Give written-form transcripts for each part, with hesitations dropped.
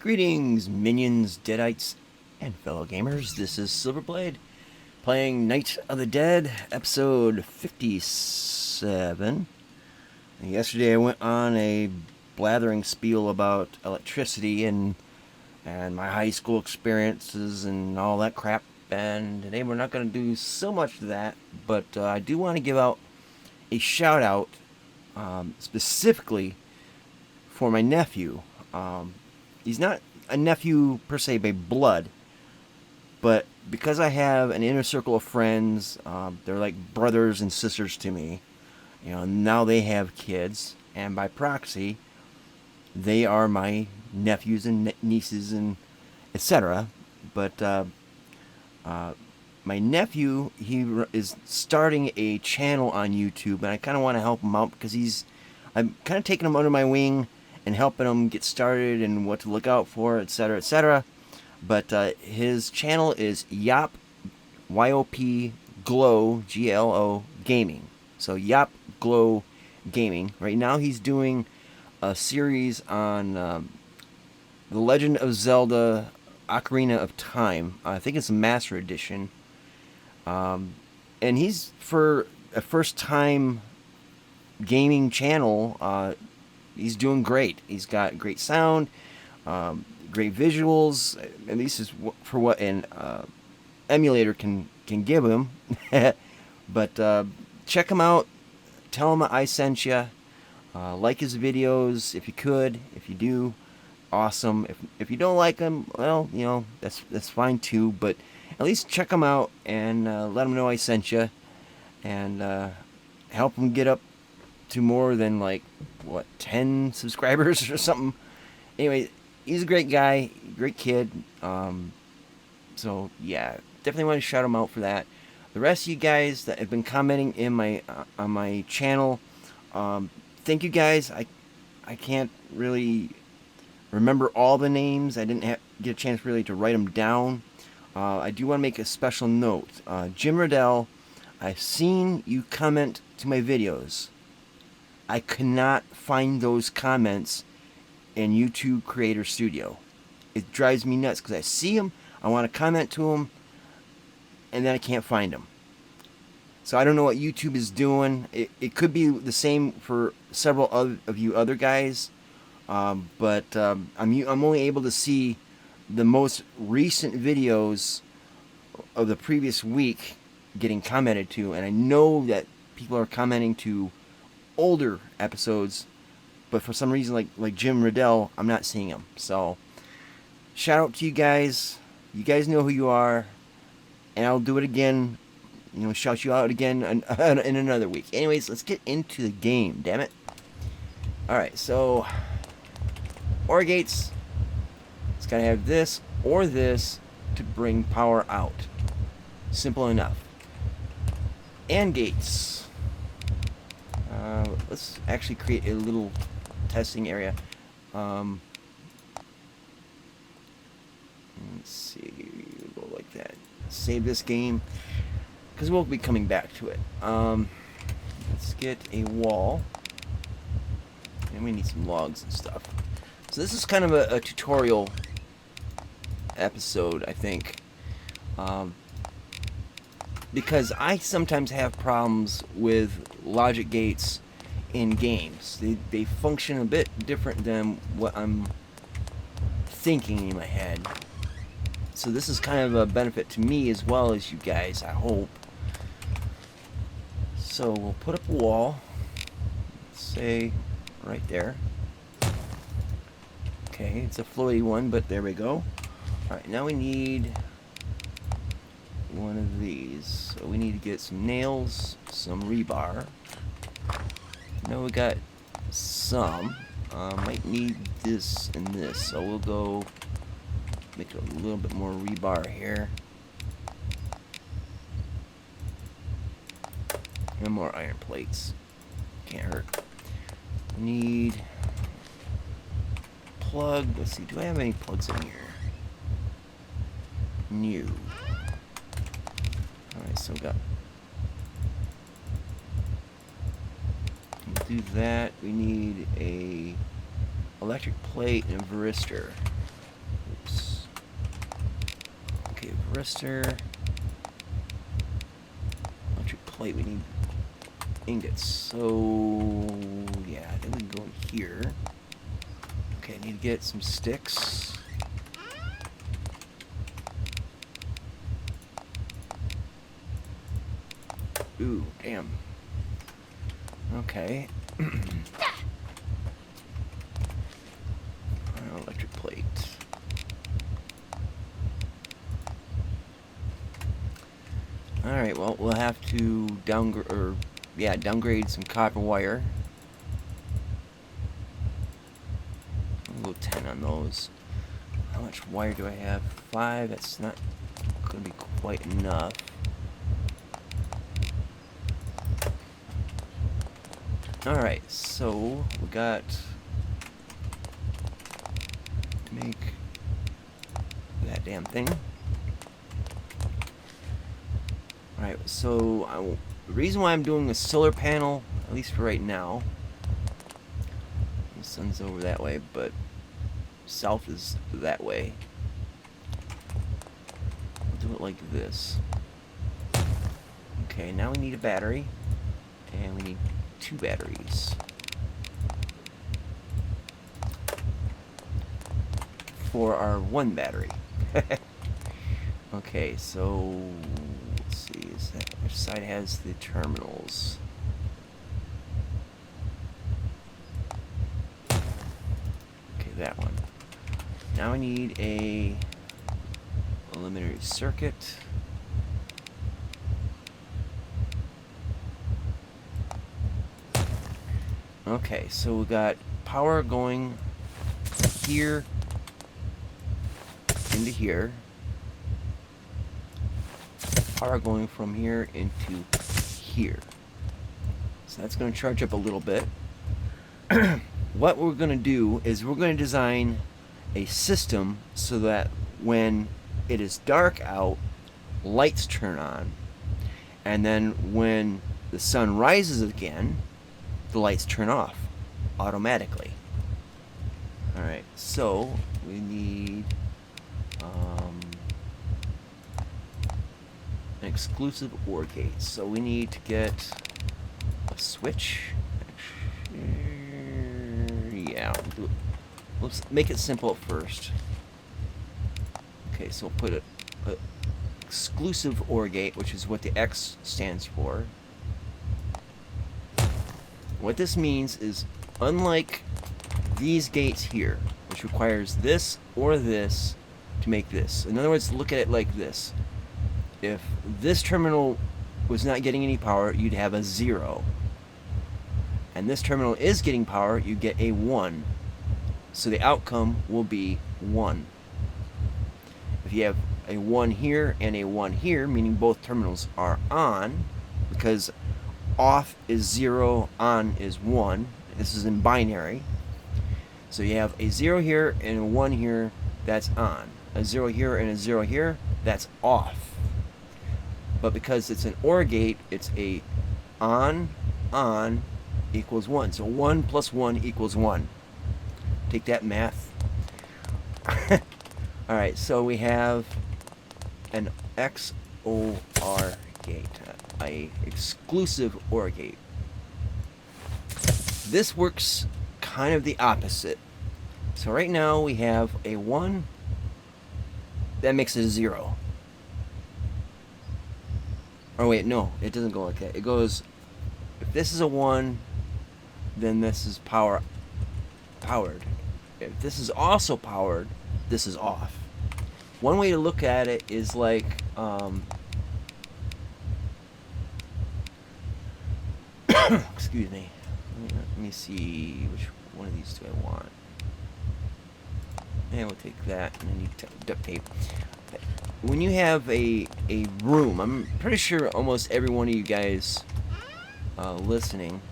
Greetings, minions, deadites, and fellow gamers. This is Silverblade, playing Night of the Dead, episode 57. And yesterday I went on a blathering spiel about electricity and my high school experiences and all that crap. And today we're not going to do so much of that, but I do want to give out a shout out specifically for my nephew. He's not a nephew per se by blood, but because I have an inner circle of friends, they're like brothers and sisters to me. You know, now they have kids, and by proxy, they are my nephews and nieces and etc. But my nephew, he is starting a channel on YouTube, and I kind of want to help him out because I'm kind of taking him under my wing and helping him get started and what to look out for, etc., etc. But his channel is Yop, Y-O-P, Glo, G-L-O, Gaming. So Yop Glo Gaming. Right now he's doing a series on The Legend of Zelda Ocarina of Time. I think it's a Master Edition. And he's, for a first-time gaming channel, he's doing great. He's got great sound, great visuals. At least is for what an emulator can give him. But check him out. Tell him I sent you. Like his videos if you could. If you do, awesome. If you don't like him, well, you know, that's fine too. But at least check him out and let him know I sent you, and help him get up to more than like 10 subscribers or something. Anyway, he's a great guy, great kid. So yeah, definitely want to shout him out for that. The rest of you guys that have been commenting in my on my channel, thank you guys. I can't really remember all the names. I didn't get a chance really to write them down. I do want to make a special note. Jim Riddell, I've seen you comment to my videos. I cannot find those comments in YouTube Creator Studio. It drives me nuts because I see them, I want to comment to them, and then I can't find them. So I don't know what YouTube is doing. It could be the same for several of you other guys, but I'm only able to see the most recent videos of the previous week getting commented to, and I know that people are commenting to older episodes, but for some reason, like Jim Riddell, I'm not seeing him. So shout out to you guys. You guys know who you are, and I'll do it again. You know, shout you out again in another week. Anyways, let's get into the game. Damn it! All right, so OR gates. It's gotta have this or this to bring power out. Simple enough. AND gates. Let's actually create a little testing area. Let's see, we'll go like that. Save this game, because we'll be coming back to it. Let's get a wall. And we need some logs and stuff. So this is kind of a tutorial episode, I think. Because I sometimes have problems with logic gates in games. They function a bit different than what I'm thinking in my head. So this is kind of a benefit to me as well as you guys, I hope. So we'll put up a wall, let's say right there. Okay, it's a floaty one, but there we go. Alright, now we need one of these. So we need to get some nails, some rebar. Now we got some. Might need this and this, so we'll go make a little bit more rebar here. And more iron plates. Can't hurt. We need plug. Let's see, do I have any plugs in here? New. Alright, so we got. To do that, we need a electric plate and a varistor. thyristor. Electric plate, we need ingots. So, yeah, then we can go in here. Okay, I need to get some sticks. Ooh, damn. Okay. Electric plate. Alright, well, we'll have to downgrade some copper wire. I'll go 10 on those. How much wire do I have? 5. That's not going to be quite enough. Alright, so we got to make that damn thing. Alright, so the reason why I'm doing a solar panel, at least for right now, the sun's over that way, but south is that way. I'll do it like this. Okay, now we need a battery, and we need 2 batteries for our 1 battery. Okay, so let's see, which side has the terminals? Okay, that one. Now I need a preliminary circuit. Okay, so we got power going here into here. Power going from here into here. So that's going to charge up a little bit. What we're going to do is we're going to design a system so that when it is dark out, lights turn on. And then when the sun rises again, the lights turn off automatically. Alright, so we need an exclusive OR gate. So we need to get a switch. Yeah, let's make it simple at first. Okay, so we'll put a exclusive OR gate, which is what the X stands for. What this means is, unlike these gates here, which requires this or this to make this. In other words, look at it like this. If this terminal was not getting any power, you'd have a 0. And this terminal is getting power, you get a 1. So the outcome will be 1. If you have a 1 here and a 1 here, meaning both terminals are on, because off is 0, on is 1. This is in binary. So you have a 0 here and a 1 here, that's on. A 0 here and a 0 here, that's off. But because it's an OR gate, it's a on equals 1. So 1 plus 1 equals 1. Take that, math. Alright, so we have an XOR gate. A exclusive OR gate. This works kind of the opposite. So right now we have a 1 that makes it a 0. Oh wait, no, it doesn't go like that. It goes, if this is a 1, then this is powered. If this is also powered, this is off. One way to look at it is like excuse me. Let me see which one of these do I want. And we'll take that, and then you duct tape. When you have a room, I'm pretty sure almost every one of you guys listening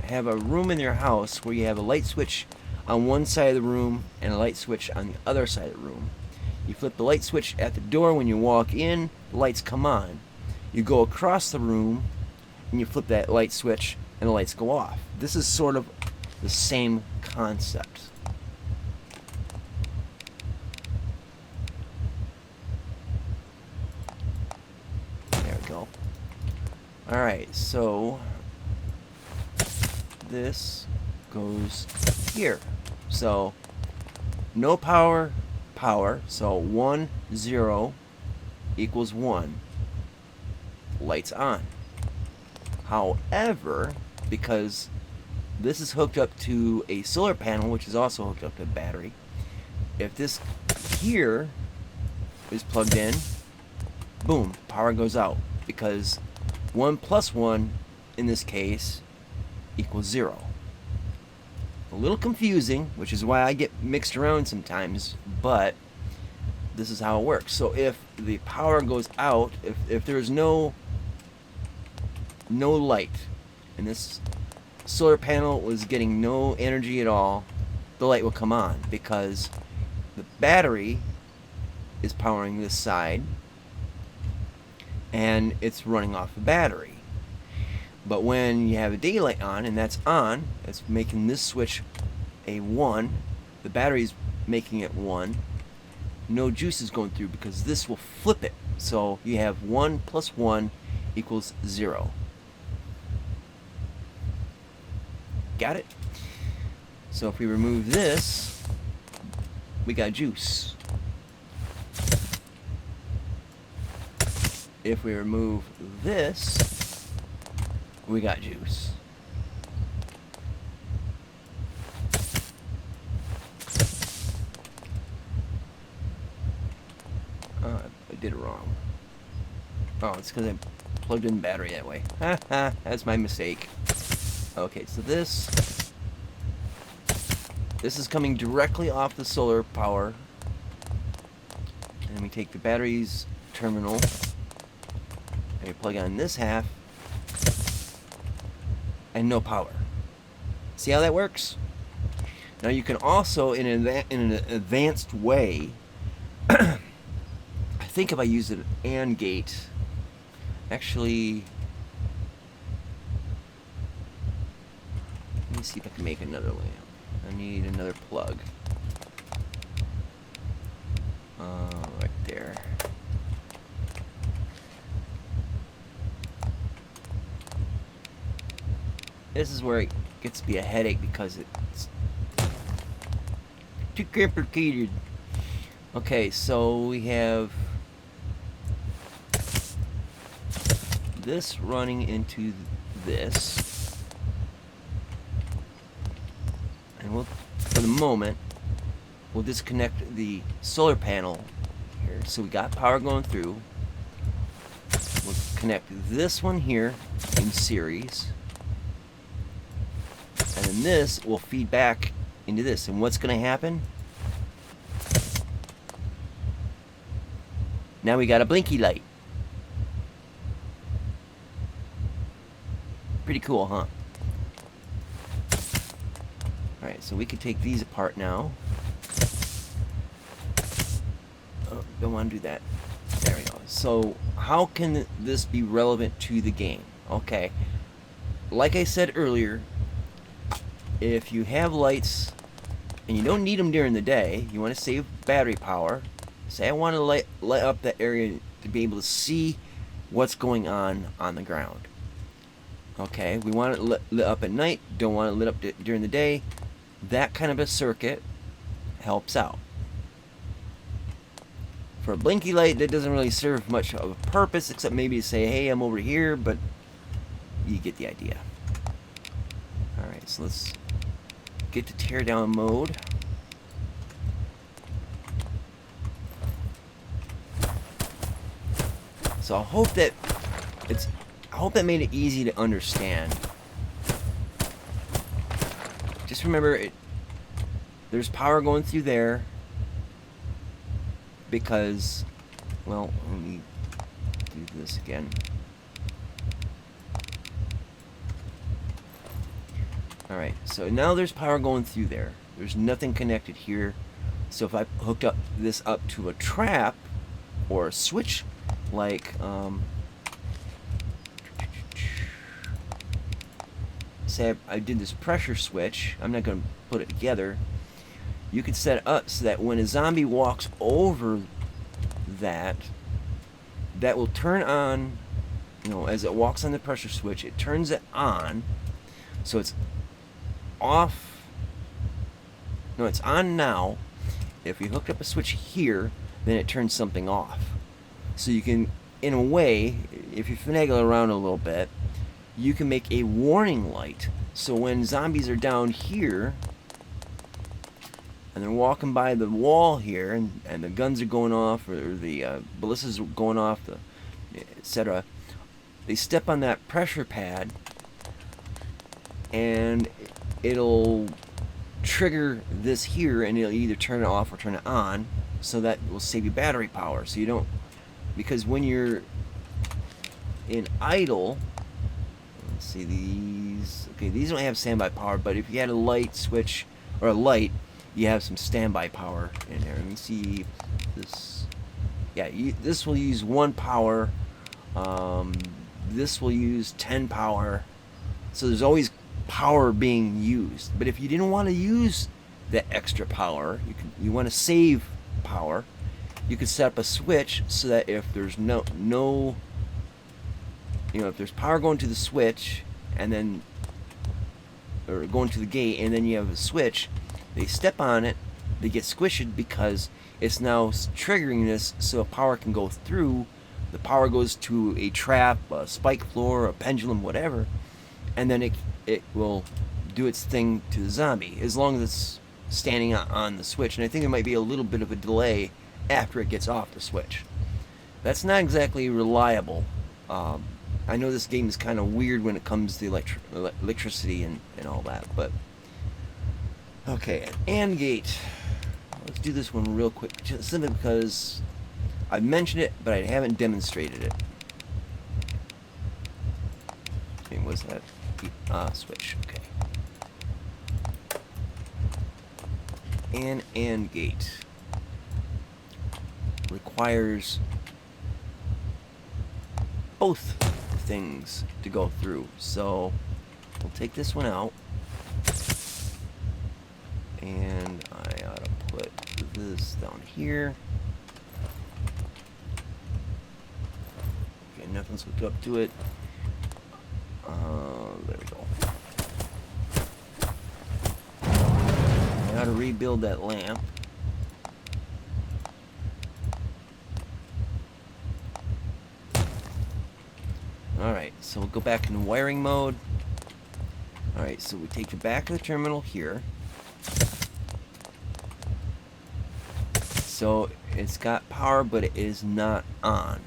have a room in your house where you have a light switch on one side of the room and a light switch on the other side of the room. You flip the light switch at the door when you walk in, the lights come on. You go across the room and you flip that light switch and the lights go off. This is sort of the same concept. Alright, so this goes here. So no power, power. So 1, 0 equals 1. Lights on. However, because this is hooked up to a solar panel, which is also hooked up to a battery, if this here is plugged in, boom, power goes out, because 1 plus 1 in this case equals 0. A little confusing, which is why I get mixed around sometimes, but this is how it works. So if the power goes out, if there's no light and this solar panel was getting no energy at all, the light will come on because the battery is powering this side and it's running off the battery. But when you have a daylight on and that's on, it's making this switch a 1, the battery's making it 1, no juice is going through because this will flip it. So you have 1 plus 1 equals 0. Got it? So if we remove this, we got juice. If we remove this, we got juice. I did it wrong. Oh, it's because I plugged in the battery that way. That's my mistake. Okay, so this is coming directly off the solar power. And we take the battery's terminal and we plug on this half and no power. See how that works? Now you can also, in an advanced way, I think if I use an AND gate, actually, let me see if I can make another lamp. I need another plug. Right there. This is where it gets to be a headache because it's too complicated. Okay, so we have this running into this. And we'll, for the moment, we'll disconnect the solar panel here. So we got power going through. We'll connect this one here in series. And then this will feed back into this. And what's going to happen? Now we got a blinky light. Pretty cool, huh? Alright, so we can take these apart now. Oh, don't want to do that. There we go. So, how can this be relevant to the game? Okay. Like I said earlier, if you have lights and you don't need them during the day, you want to save battery power. Say I want to light up that area to be able to see what's going on the ground. Okay, we want it lit up at night, don't want it lit up during the day. That kind of a circuit helps out. For a blinky light, that doesn't really serve much of a purpose, except maybe to say, hey, I'm over here, but you get the idea. Alright, so let's get to teardown mode. So I hope that made it easy to understand. Just remember, there's power going through there because, well, let me do this again. Alright, so now there's power going through there. There's nothing connected here. So if I hooked up this up to a trap or a switch, like, say I did this pressure switch, I'm not going to put it together. You could set it up so that when a zombie walks over that will turn on you know, as it walks on the pressure switch, it turns it on, so it's off. No, it's on now. If you hooked up a switch here, then it turns something off. So you can, in a way, if you finagle around a little bit, you can make a warning light. So when zombies are down here, and they're walking by the wall here, and the guns are going off, or the ballistas are going off, etc., they step on that pressure pad, and it'll trigger this here, and it'll either turn it off or turn it on, so that will save you battery power. So you don't, because when you're in idle, let's see, these don't have standby power, but if you had a light switch or a light, you have some standby power in there. Let me see this. Yeah, this will use 1 power. This will use 10 power. So there's always power being used. But if you didn't want to use that extra power, you want to save power, you could set up a switch so that if there's no you know, if there's power going to the switch, and then, or going to the gate, and then you have a switch, they step on it, they get squished because it's now triggering this, so power can go through. The power goes to a trap, a spike floor, a pendulum, whatever, and then it will do its thing to the zombie, as long as it's standing on the switch. And I think there might be a little bit of a delay after it gets off the switch. That's not exactly reliable. I know this game is kind of weird when it comes to electricity and all that, but okay, AND gate. Let's do this one real quick, just simply because I've mentioned it, but I haven't demonstrated it. Okay, what's that? Switch. Okay. An AND gate requires both things to go through. So we'll take this one out, and I ought to put this down here. Okay, nothing's hooked up to it. There we go. I ought to rebuild that lamp. Alright, so we'll go back into wiring mode. Alright, so we take the back of the terminal here. So it's got power, but it is not on.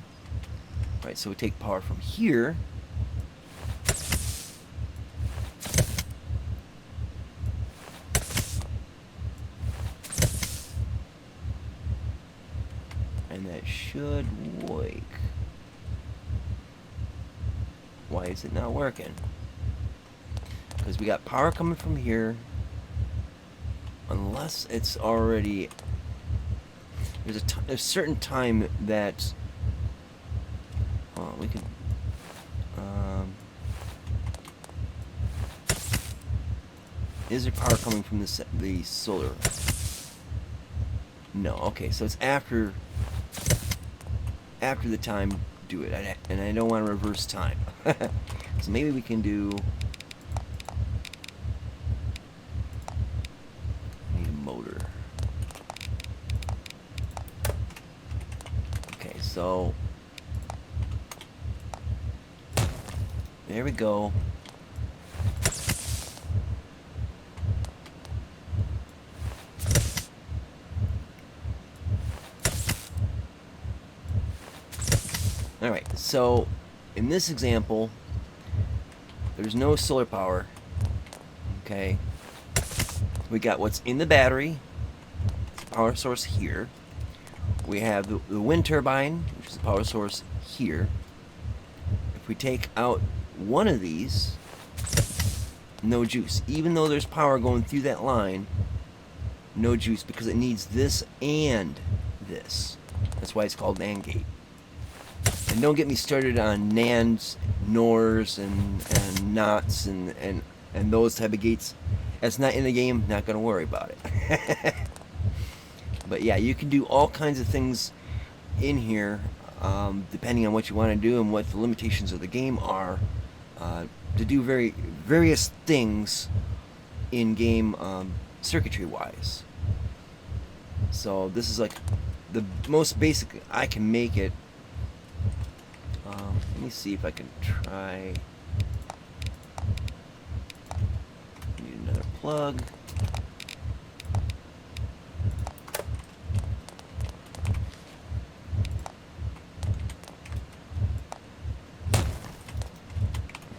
Alright, so we take power from here. And that should work. Why is it not working? Because we got power coming from here. Unless it's already... There's a certain time that... we can... is there power coming from the solar? No. Okay, so it's after the time. Do it, and I don't want to reverse time. So maybe we can do... Need a motor. Okay, so there we go. Alright, so in this example, there's no solar power. Okay. We got what's in the battery, power source here. We have the wind turbine, which is the power source here. If we take out one of these, no juice. Even though there's power going through that line, no juice, because it needs this and this. That's why it's called an AND gate. And don't get me started on NANDs, NORs, and NOTs, and those type of gates. That's not in the game, not going to worry about it. But yeah, you can do all kinds of things in here. depending on what you want to do and what the limitations of the game are, to do various things in game circuitry wise. So this is like the most basic I can make it. Let me see if I can try. Need another plug.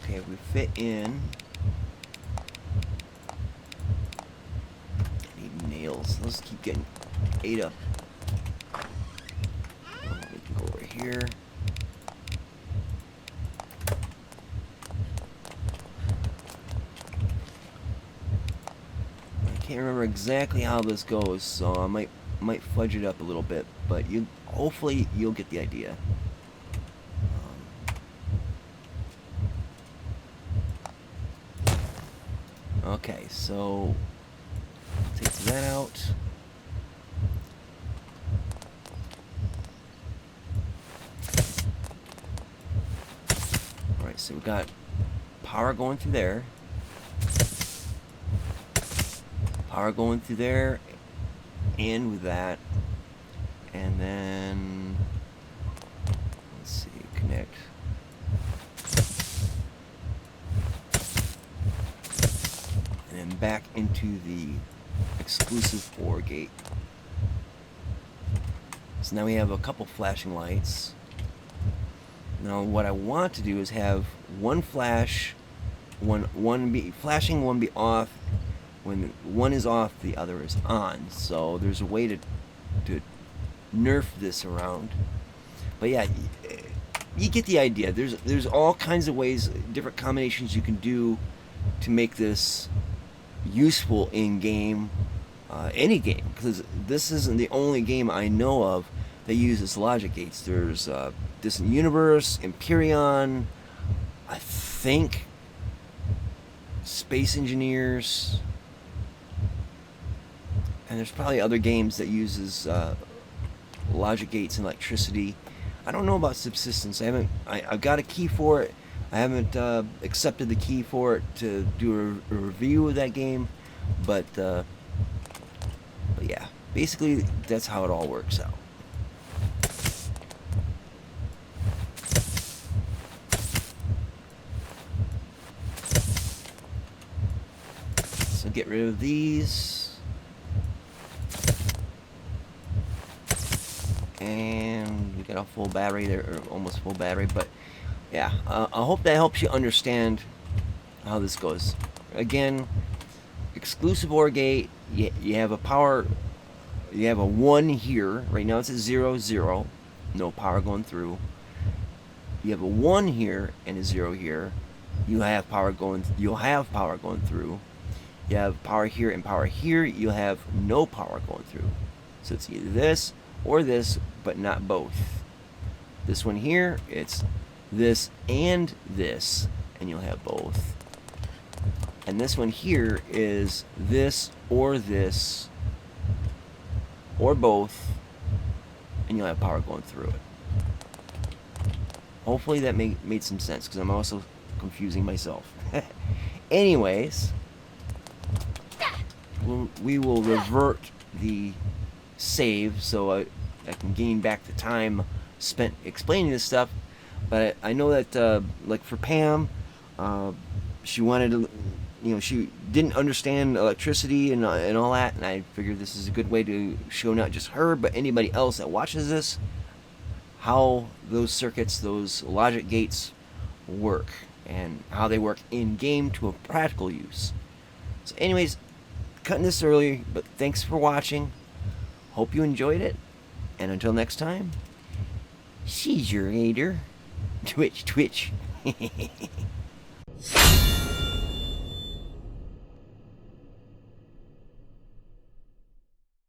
Okay, we fit in. I need nails. Let's keep getting ate up. We can go over here. I can't remember exactly how this goes, so I might fudge it up a little bit, but hopefully you'll get the idea. Okay, so take that out. Alright, so we got power going through there. Power going through there and with that. And then let's see, connect. And then back into the exclusive OR gate. So now we have a couple flashing lights. Now what I want to do is have one flash, one be flashing, one be off. When one is off, the other is on. So there's a way to nerf this around. But yeah, you get the idea. There's all kinds of ways, different combinations you can do to make this useful in game, any game. Because this isn't the only game I know of that uses logic gates. There's Distant Universe, Empyrean, I think Space Engineers. And there's probably other games that uses logic gates and electricity. I don't know about subsistence. I've got a key for it. I haven't accepted the key for it to do a review of that game. But yeah, basically that's how it all works out. So get rid of these. And we got a full battery there, or almost full battery, but yeah, I hope that helps you understand how this goes. Again, exclusive OR gate, you have a power, you have a 1 here. Right now it's at 0, 0, no power going through. You have a 1 here and a 0 here. You'll have power going through. You have power here and power here. You'll have no power going through. So it's either this or this, but not both. This one here, it's this and this, and you'll have both. And this one here is this or both, and you'll have power going through it. Hopefully that made some sense, because I'm also confusing myself. Anyways, we will revert the save so I can gain back the time spent explaining this stuff. But I know that like for Pam, she wanted to, she didn't understand electricity and all that, and I figured this is a good way to show not just her but anybody else that watches this how those circuits, those logic gates work, and how they work in game to a practical use. So anyways, cutting this early, but thanks for watching. Hope you enjoyed it, and until next time, see you later. Twitch.